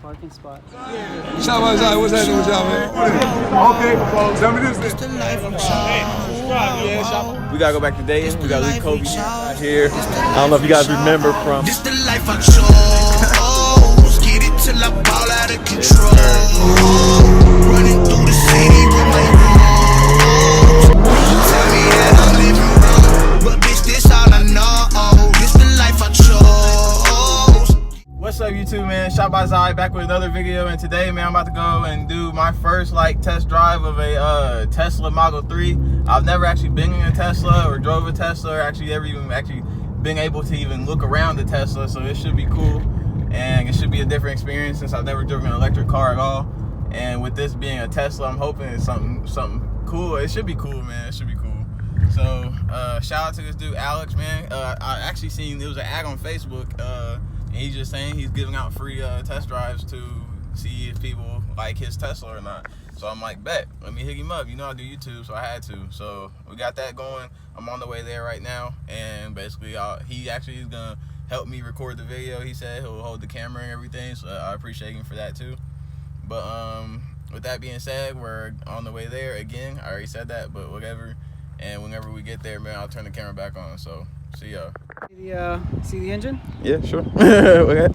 parking spot. ShotBy, what's happening with y'all, man? Okay, tell me this. We gotta go back to Dayton. We gotta leave Kobe out here. I don't know if you guys remember from. This the life I chose. Get it till I ball out of control. Running through the city with my rules. Tell me that I'm living wrong, but bitch, this all I know. This the life I chose. What's up, YouTube, man? ShotBy back with another video, and today, man, I'm about to go and do my first test drive of a Tesla Model 3. I've never actually been in a Tesla or drove a Tesla or actually been able to even look around the Tesla, so it should be cool and it should be a different experience since I've never driven an electric car at all. And with this being a Tesla, I'm hoping it's something cool. It should be cool, man. It should be cool. So shout out to this dude Alex, man. I actually seen there was an ad on Facebook. And he's just saying he's giving out free test drives to see if people like his Tesla or not. So I'm like, bet, let me hit him up. You know I do YouTube, so I had to. So we got that going. I'm on the way there right now. And basically, he actually is going to help me record the video. He said he'll hold the camera and everything, so I appreciate him for that too. But with that being said, we're on the way there again. I already said that, but whatever. And whenever we get there, man, I'll turn the camera back on. So see y'all. See the engine? Yeah, sure. Okay.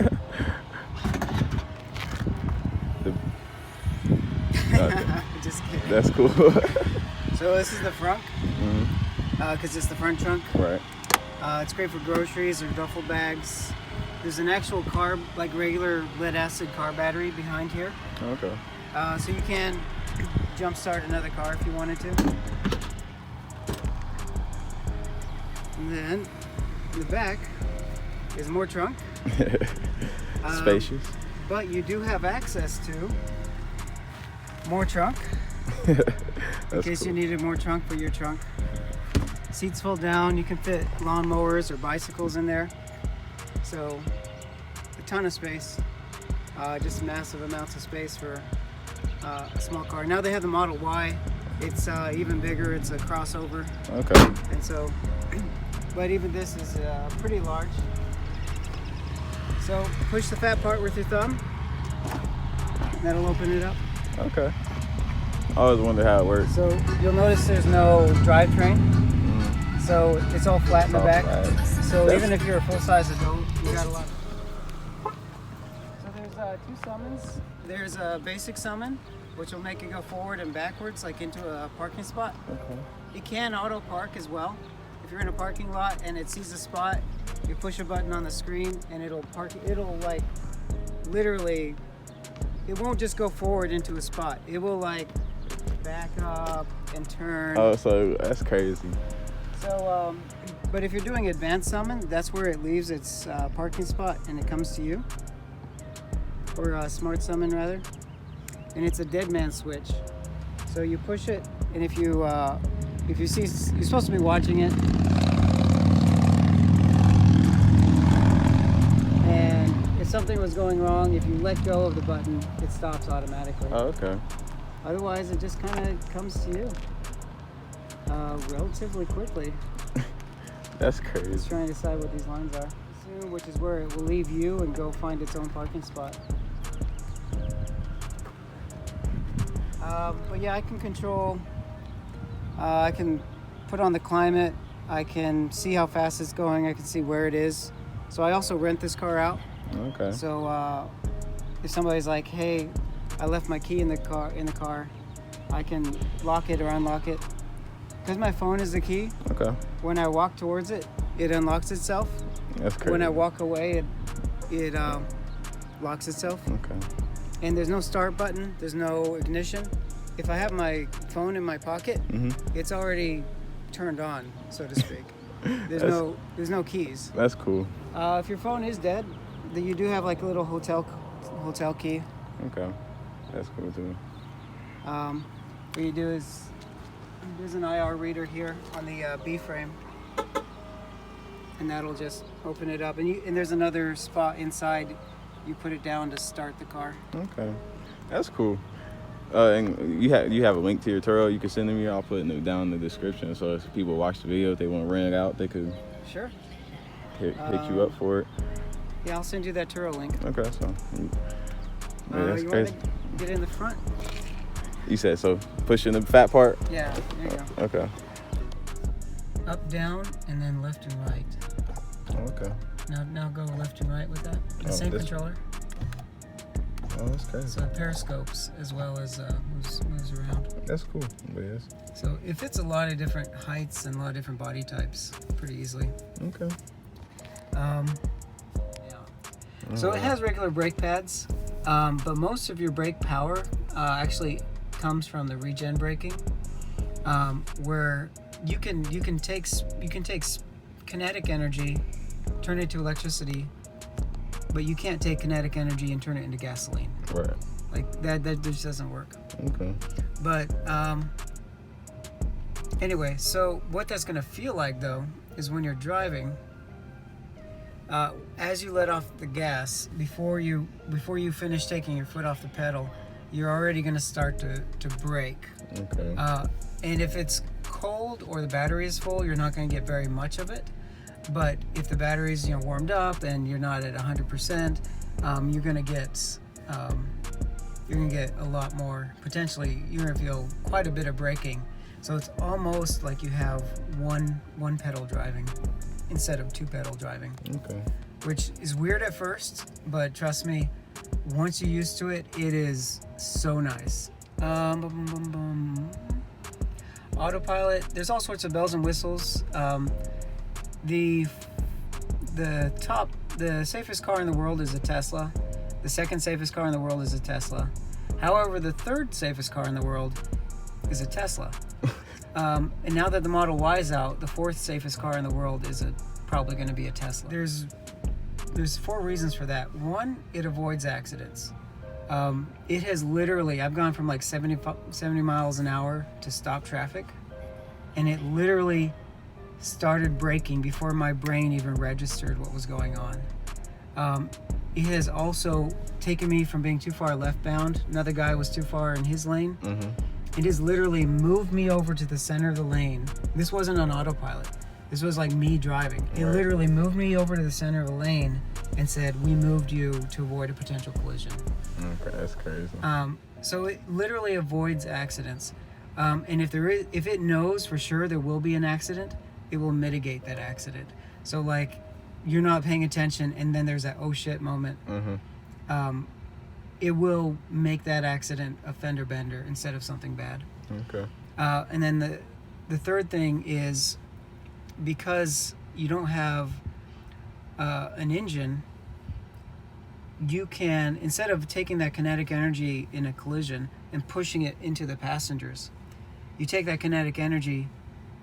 Just kidding. That's cool. So this is the front, because it's the front trunk. Right. It's great for groceries or duffel bags. There's an actual carb, like regular lead acid car battery behind here. Okay. So you can jump start another car if you wanted to. And then in the back is more trunk. Spacious. But you do have access to more trunk in case cool. you needed more trunk for your trunk. Seats fold down. You can fit lawnmowers or bicycles in there. So a ton of space. Just massive amounts of space for a small car. Now they have the Model Y. It's even bigger. It's a crossover. Okay. And so, but even this is pretty large. So push the fat part with your thumb. That'll open it up. Okay. I always wonder how it works. So you'll notice there's no drivetrain. So it's all flat in the back. So even if you're a full-size adult, you got a lot. So there's two summons. There's a basic summon, which will make it go forward and backwards, like into a parking spot. Okay. It can auto park as well. If you're in a parking lot and it sees a spot, you push a button on the screen and it'll park. It'll literally, it won't just go forward into a spot. It will back up and turn. Oh, so that's crazy. So, but if you're doing advanced summon, that's where it leaves its parking spot and it comes to you. Or smart summon rather. And it's a dead man switch. So you push it, and if you see, you're supposed to be watching it. And if something was going wrong, if you let go of the button, it stops automatically. Oh, okay. Otherwise, it just kind of comes to you relatively quickly. That's crazy. Just trying to decide what these lines are. Which is where it will leave you and go find its own parking spot. But yeah, I can control. I can put on the climate. I can see how fast it's going. I can see where it is. So I also rent this car out. Okay. So if somebody's like, "Hey, I left my key in the car," I can lock it or unlock it. Because my phone is the key. Okay. When I walk towards it, it unlocks itself. That's crazy. When I walk away, it locks itself. Okay. And there's no start button. There's no ignition. If I have my phone in my pocket, it's already turned on, so to speak. There's no keys. That's cool. If your phone is dead, then you do have a little hotel key. Okay. That's cool too. What you do is there's an IR reader here on the B frame, and that'll just open it up. And there's another spot inside. You put it down to start the car. Okay, that's cool. And you have a link to your Turo you can send to me. I'll put it down in the description, so if people watch the video, if they want to rent it out, they could sure hit you up for it. Yeah, I'll send you that Turo link. Okay, so Man, that's you crazy. want to get in the front? You said so. Pushing the fat part. Yeah, there you go. Okay. Up, down, and then left and right. Okay. Now go left and right with that. The same controller. Oh, that's crazy. So periscopes as well as moves around. That's cool. Yes. So it fits a lot of different heights and a lot of different body types pretty easily. Okay. So it has regular brake pads, but most of your brake power actually comes from the regen braking, where you can take kinetic energy, turn it to electricity, but you can't take kinetic energy and turn it into gasoline. Right. Like that just doesn't work. Okay. But anyway, so what that's gonna feel like though is when you're driving, as you let off the gas, before you finish taking your foot off the pedal, you're already gonna start to brake. Okay. And if it's cold or the battery is full, you're not gonna get very much of it. But if the battery's warmed up and you're not at 100%, you're gonna get a lot more. Potentially, you're gonna feel quite a bit of braking. So it's almost like you have one pedal driving instead of two pedal driving. Okay. Which is weird at first, but trust me, once you're used to it, it is so nice. Autopilot. There's all sorts of bells and whistles. The safest car in the world is a Tesla. The second safest car in the world is a Tesla. However, the third safest car in the world is a Tesla. And now that the Model Y is out, the fourth safest car in the world is probably going to be a Tesla. There's 4 reasons for that. One, it avoids accidents. It has literally, I've gone from like 70 miles an hour to stop traffic, and it literally started braking before my brain even registered what was going on. It has also taken me from being too far left bound. Another guy was too far in his lane. Mm-hmm. It has literally moved me over to the center of the lane. This wasn't on autopilot. This was like me driving. It literally moved me over to the center of the lane and said, "We moved you to avoid a potential collision." Okay, that's crazy. So it literally avoids accidents. And if it knows for sure there will be an accident, it will mitigate that accident. So like, you're not paying attention and then there's that oh shit moment. Mm-hmm. It will make that accident a fender bender instead of something bad. Okay. And then the third thing is, because you don't have an engine, you can, instead of taking that kinetic energy in a collision and pushing it into the passengers, you take that kinetic energy,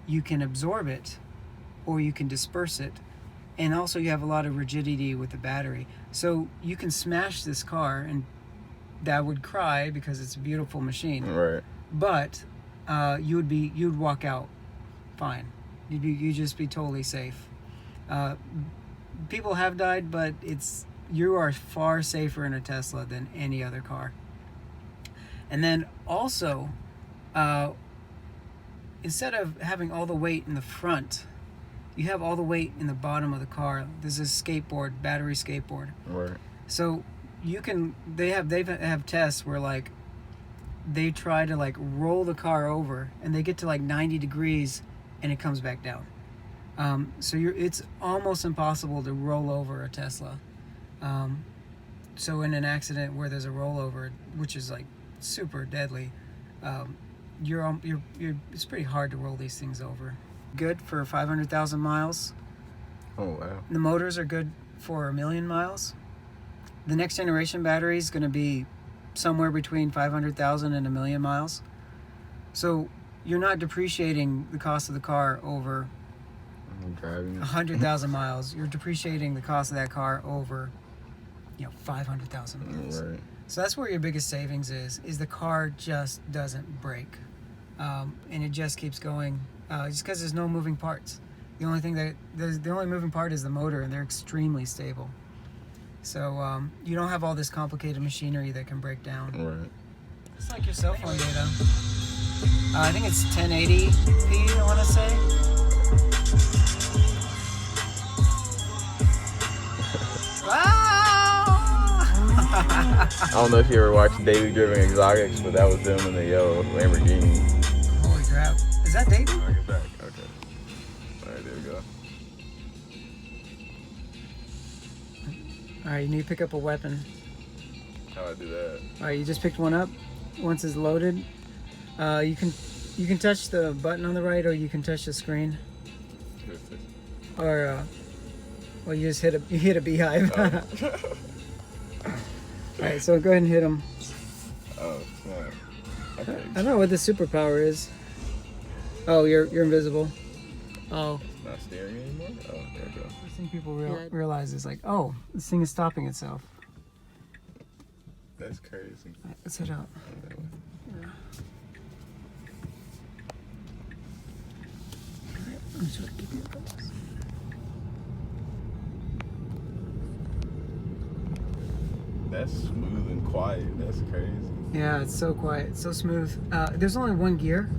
you can absorb it or you can disperse it. And also you have a lot of rigidity with the battery. So you can smash this car and that would cry because it's a beautiful machine. Right. But you'd walk out fine. You'd just be totally safe. People have died, but you are far safer in a Tesla than any other car. And then also, instead of having all the weight in the front, you have all the weight in the bottom of the car. This is a skateboard, battery skateboard. Right. So they have tests where like they try to like roll the car over and they get to like 90 degrees and it comes back down. So it's almost impossible to roll over a Tesla. So in an accident where there's a rollover, which is like super deadly, it's pretty hard to roll these things over. Good for 500,000 miles. Oh wow. The motors are good for 1 million miles. The next generation battery is going to be somewhere between 500,000 and 1 million miles. So you're not depreciating the cost of the car over 100,000 miles. You're depreciating the cost of that car over 500,000 miles. Right. So that's where your biggest savings is the car just doesn't break. And it just keeps going, just because there's no moving parts. The only moving part is the motor, and they're extremely stable. So you don't have all this complicated machinery that can break down. Right. It's like your cell phone data. I think it's 1080p, I want to say. Wow! I don't know if you ever watched Daily Driven Exotics, but that was them in the yellow Lamborghini. Holy crap. Is that Dayton? I'll get back. Okay. Alright, there we go. Alright, you need to pick up a weapon. How do I do that? Alright, you just picked one up. Once it's loaded, you can touch the button on the right, or you can touch the screen. Or well, you just hit a beehive. Alright, so go ahead and hit him. Oh, snap. Okay. I don't know what the superpower is. Oh, you're invisible. Oh. It's not steering anymore? Oh, there we go. First thing people realize is like, oh, this thing is stopping itself. That's crazy. Alright, let's head out. Yeah. I'm just gonna keep you focused. That's smooth and quiet. That's crazy. Yeah, it's so quiet, so smooth. There's only one gear,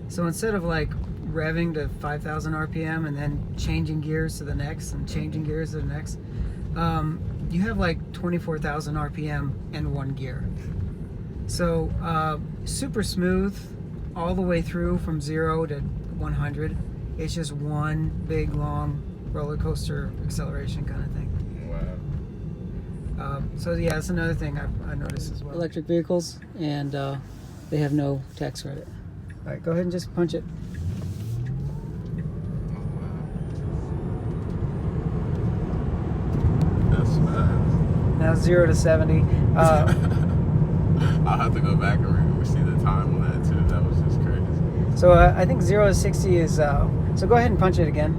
so instead of like revving to 5,000 RPM and then changing gears to the next and changing gears to the next, you have like 24,000 RPM in one gear. So super smooth all the way through from 0 to 100. It's just one big long roller coaster acceleration kind of thing. Wow. So yeah, that's another thing I noticed as well. Electric vehicles, and they have no tax credit. All right, go ahead and just punch it. That's fast. Now 0 to 70. I'll have to go back and see the time on that too. That was just crazy. So I think 0 to 60 is. So go ahead and punch it again.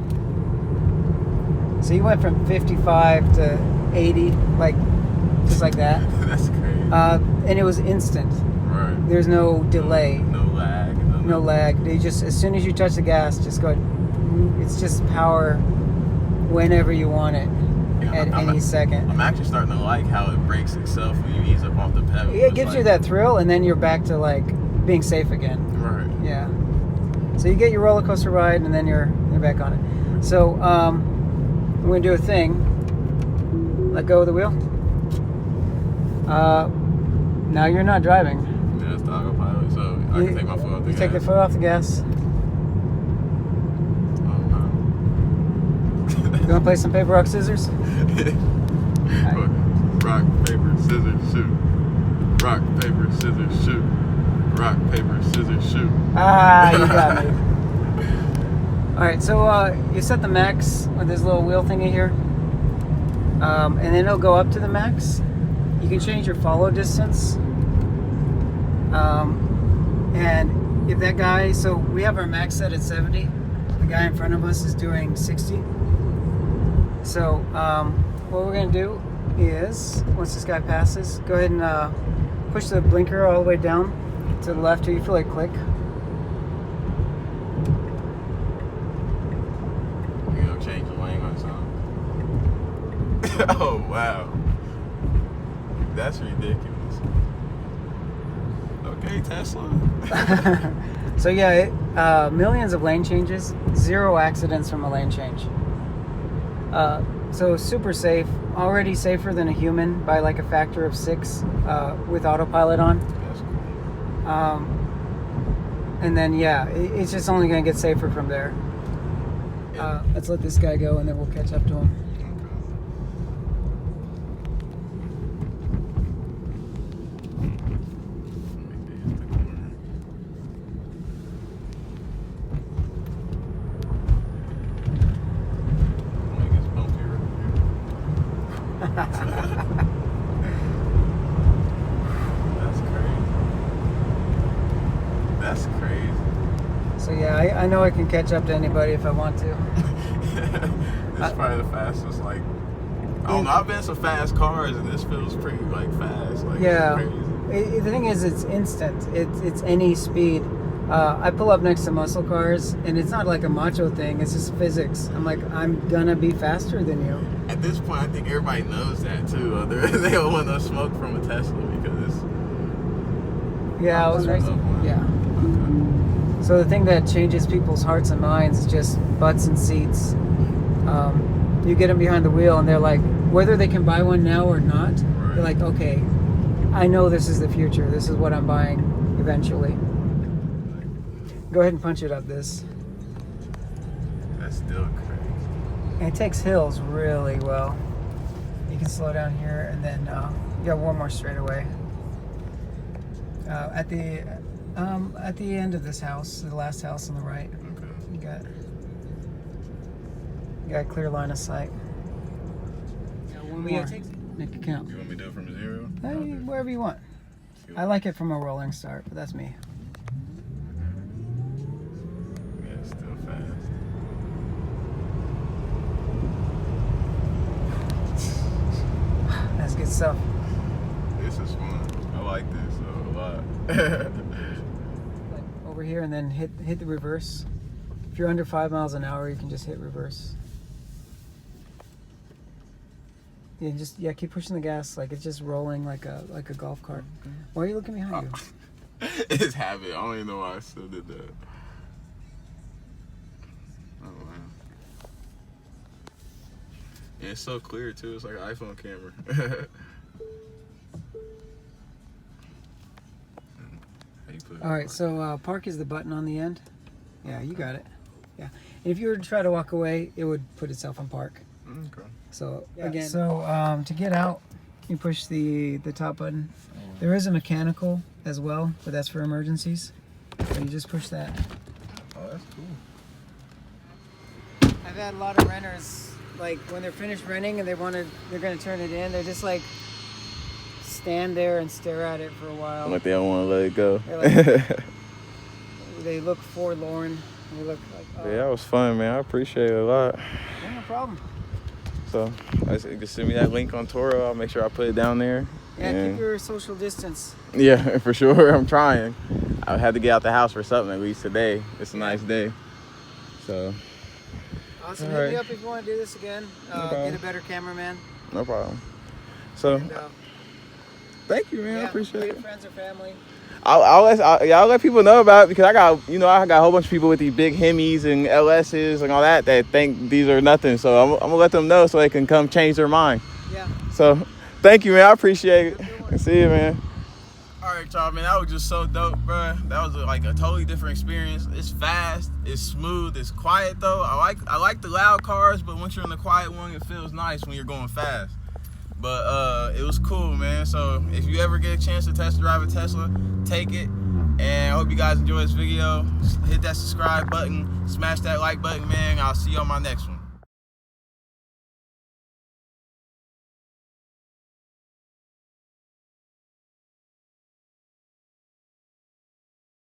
So you went from 55 to 80, like just like that. That's crazy. And it was instant. Right. There's no delay. No lag. No lag. They just, as soon as you touch the gas, just go. It's just power whenever you want it, at any second. I'm actually starting to like how it brakes itself when you ease up off the pedal. It gives you that thrill, and then you're back to like being safe again. Right. Yeah. So you get your roller coaster ride, and then you're back on it. So we're gonna do a thing. Let go of the wheel. Now you're not driving. Yeah, it's the autopilot, so I can take my foot off the gas. Take the foot off the gas. Oh, wow. You wanna play some paper, rock, scissors? Rock, paper, scissors, shoot. Rock, paper, scissors, shoot. Rock, paper, scissors, shoot. Ah, you got me. Alright, so you set the max with this little wheel thingy here. And then it'll go up to the max. You can change your follow distance. And if that guy, so we have our max set at 70. The guy in front of us is doing 60. So what we're gonna do is, once this guy passes, go ahead and push the blinker all the way down to the left till you feel it click. You gonna change the lane or something? Oh, wow. That's ridiculous. Okay, Tesla. So yeah, millions of lane changes, 0 accidents from a lane change. So super safe, already safer than a human by like a factor of 6 with autopilot on. That's cool. And then yeah, it's just only gonna get safer from there. Let's let this guy go, and then we'll catch up to him. That's crazy. So yeah, I know I can catch up to anybody if I want to. It's probably the fastest, like, I don't know, I've been in some fast cars and this feels pretty like fast. Like, yeah. It's crazy. The thing is, it's instant. It's any speed. I pull up next to muscle cars, and it's not like a macho thing. It's just physics. I'm like, I'm gonna be faster than you. At this point, I think everybody knows that too. They don't want no smoke from a Tesla because it's... Yeah, I was racing. Yeah. So the thing that changes people's hearts and minds is just butts and seats. You get them behind the wheel, and they're like, whether they can buy one now or not, they're like, okay, I know this is the future. This is what I'm buying eventually. Go ahead and punch it up this. That's still crazy. And it takes hills really well. You can slow down here, and then you got one more straightaway. At the end of this house, the last house on the right, you got a clear line of sight. One more. Make it count. You want me to do it from 0? Wherever you want. I like it from a rolling start, but that's me. Yeah, it's still fast. That's good stuff. This is fun. I like this a lot. Like over here, and then hit the reverse. If you're under 5 miles an hour, you can just hit reverse. Yeah, keep pushing the gas like it's just rolling like a golf cart. Why are you looking behind you? It's habit. I don't even know why I still did that. Oh wow. And it's so clear too. It's like an iPhone camera. All right, so park is the button on the end. Yeah, you got it. Yeah, and if you were to try to walk away, it would put itself on park. Okay. So again, to get out, you push the top button. There is a mechanical as well, but that's for emergencies. So you just push that. Oh, that's cool. I've had a lot of renters, like when they're finished renting and they're gonna turn it in, they're just like stand there and stare at it for a while. Like they don't want to let it go. Like, they look forlorn. They look like, oh. Yeah, that was fun, man. I appreciate it a lot. Yeah, no problem. So, you can send me that link on Toro. I'll make sure I put it down there. Yeah, keep your social distance. Yeah, for sure. I'm trying. I had to get out the house for something at least today. It's a nice day. So. Awesome. All Hit right. me up if you want to do this again. Get a better cameraman. No problem. So, And, thank you, man. yeah, I appreciate it. friends or family. I'll let people know about it because I got a whole bunch of people with these big Hemis and LSs and all that think these are nothing. So I'm gonna let them know so they can come change their mind. Yeah. So thank you, man. I appreciate it. See you, man. All right, y'all, man. That was just so dope, bro. That was like a totally different experience. It's fast, it's smooth, it's quiet though. I like the loud cars, but once you're in the quiet one, it feels nice when you're going fast. But it was cool, man. So if you ever get a chance to test drive a Tesla, take it. And I hope you guys enjoy this video. Hit that subscribe button, smash that like button, man. I'll see you on my next one.